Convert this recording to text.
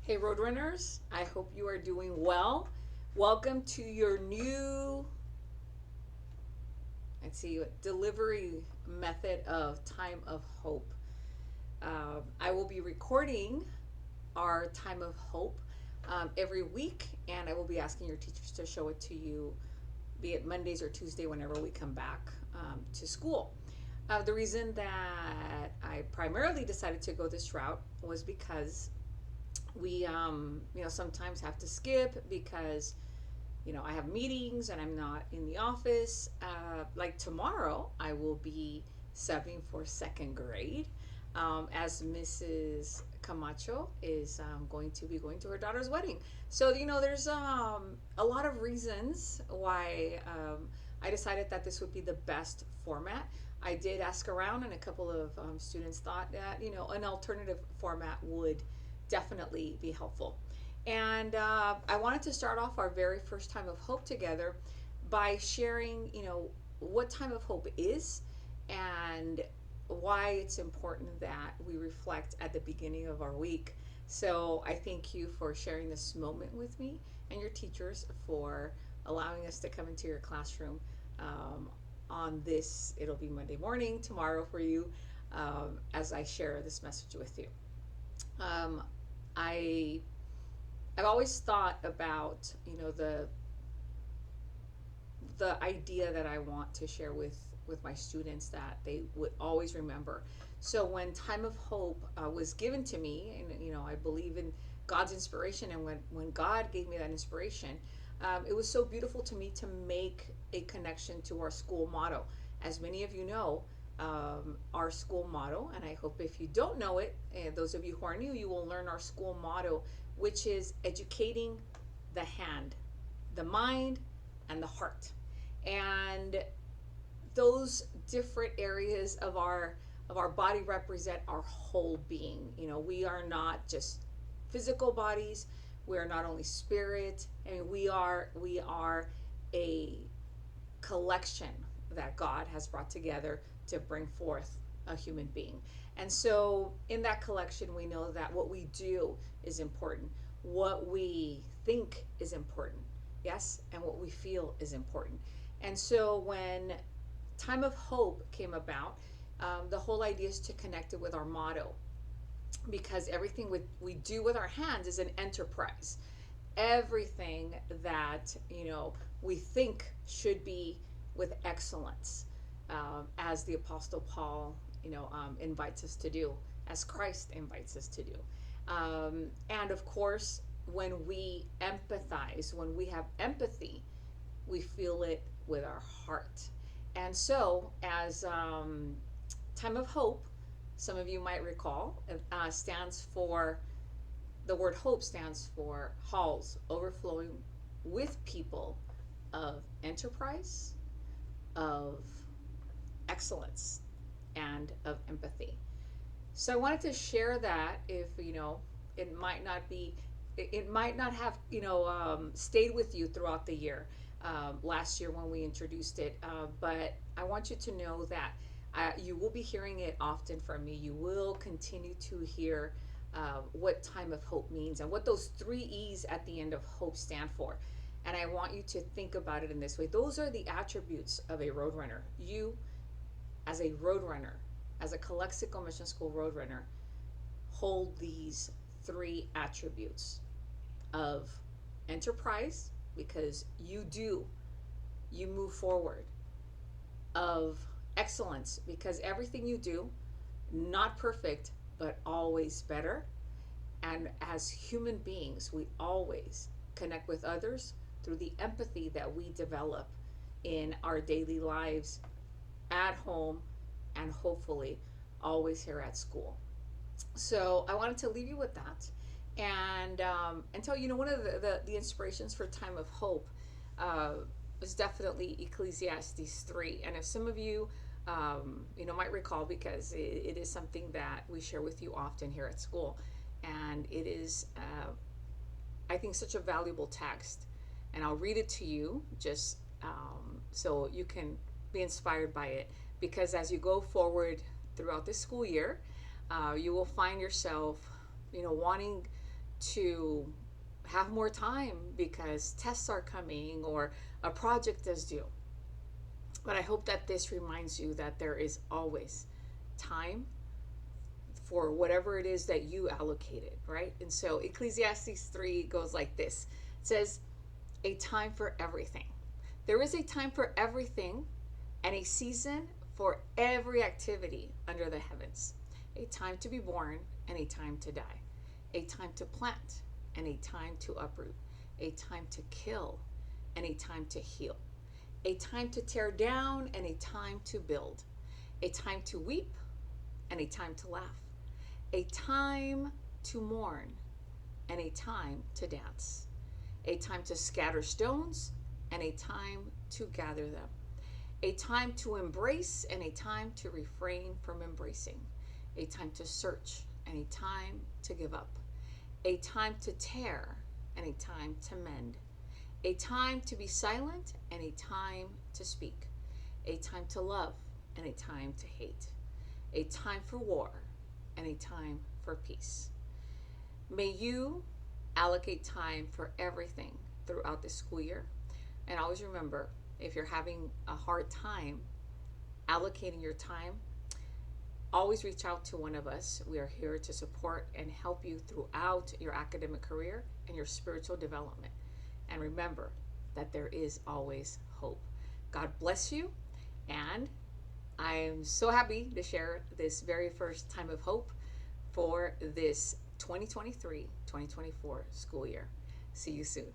Hey Roadrunners, I hope you are doing well. Welcome to your new, let's see, delivery method of Time of Hope. I will be recording our Time of Hope every week, and I will be asking your teachers to show it to you, be it Mondays or Tuesday, whenever we come back to school. The reason that I primarily decided to go this route was because we sometimes have to skip because I have meetings and I'm not in the office. Like tomorrow I will be subbing for second grade, as Mrs. Camacho is going to be going to her daughter's wedding. So there's a lot of reasons why I decided that this would be the best format. I did ask around, and a couple of students thought that an alternative format would definitely be helpful. And I wanted to start off our very first time of hope together by sharing, what time of hope is and why it's important that we reflect at the beginning of our week. So I thank you for sharing this moment with me and your teachers for allowing us to come into your classroom on this. It'll be Monday morning tomorrow for you as I share this message with you. Um, I I've always thought about the idea that I want to share with my students that they would always remember. So when Time of Hope was given to me, and I believe in God's inspiration, and when God gave me that inspiration, it was so beautiful to me to make a connection to our school motto. As many of you know, our school motto, and I hope if you don't know it, and those of you who are new, you will learn our school motto, which is educating the hand, the mind, and the heart. And those different areas of our body represent our whole being. We are not just physical bodies. We are not only spirit. I mean, we are a collection that God has brought together to bring forth a human being. And so, in that collection, we know that what we do is important, what we think is important, yes, and what we feel is important. And so, when Time of Hope came about, the whole idea is to connect it with our motto, because everything we do with our hands is an enterprise. Everything that we think should be with excellence, as the Apostle Paul invites us to do, as Christ invites us to do. And of course, when we empathize, when we have empathy, we feel it with our heart. And so, as Time of Hope, some of you might recall, stands for, the word hope stands for halls overflowing with people of enterprise, of excellence, and of empathy. So I wanted to share that. If it might not be, it might not have stayed with you throughout the year, last year when we introduced it, but I want you to know that you will be hearing it often from me. You will continue to hear what Time of Hope means and what those three E's at the end of hope stand for. And I want you to think about it in this way. Those are the attributes of a roadrunner. You, as a roadrunner, as a Calexico Mission School roadrunner, hold these three attributes of enterprise, because you move forward, of excellence, because everything you do, not perfect, but always better. And as human beings, we always connect with others through the empathy that we develop in our daily lives, at home, and hopefully always here at school. So I wanted to leave you with that, and tell one of the inspirations for Time of Hope uh, is definitely Ecclesiastes 3. And if some of you might recall, because it is something that we share with you often here at school, and it is I think such a valuable text. And I'll read it to you, just so you can be inspired by it, because as you go forward throughout this school year, you will find yourself wanting to have more time because tests are coming or a project is due. But I hope that this reminds you that there is always time for whatever it is that you allocated, right? And so Ecclesiastes 3 goes like this. It says, a time for everything. There is a time for everything and a season for every activity under the heavens. A time to be born and a time to die. A time to plant and a time to uproot. A time to kill and a time to heal. A time to tear down and a time to build. A time to weep and a time to laugh. A time to mourn and a time to dance. A time to scatter stones and a time to gather them. A time to embrace and a time to refrain from embracing. A time to search and a time to give up. A time to tear and a time to mend. A time to be silent and a time to speak. A time to love and a time to hate. A time for war and a time for peace. May you allocate time for everything throughout the school year. And always remember, if you're having a hard time allocating your time, always reach out to one of us. We are here to support and help you throughout your academic career and your spiritual development. And remember that there is always hope. God bless you. And I am so happy to share this very first time of hope for this 2023-2024 school year. See you soon.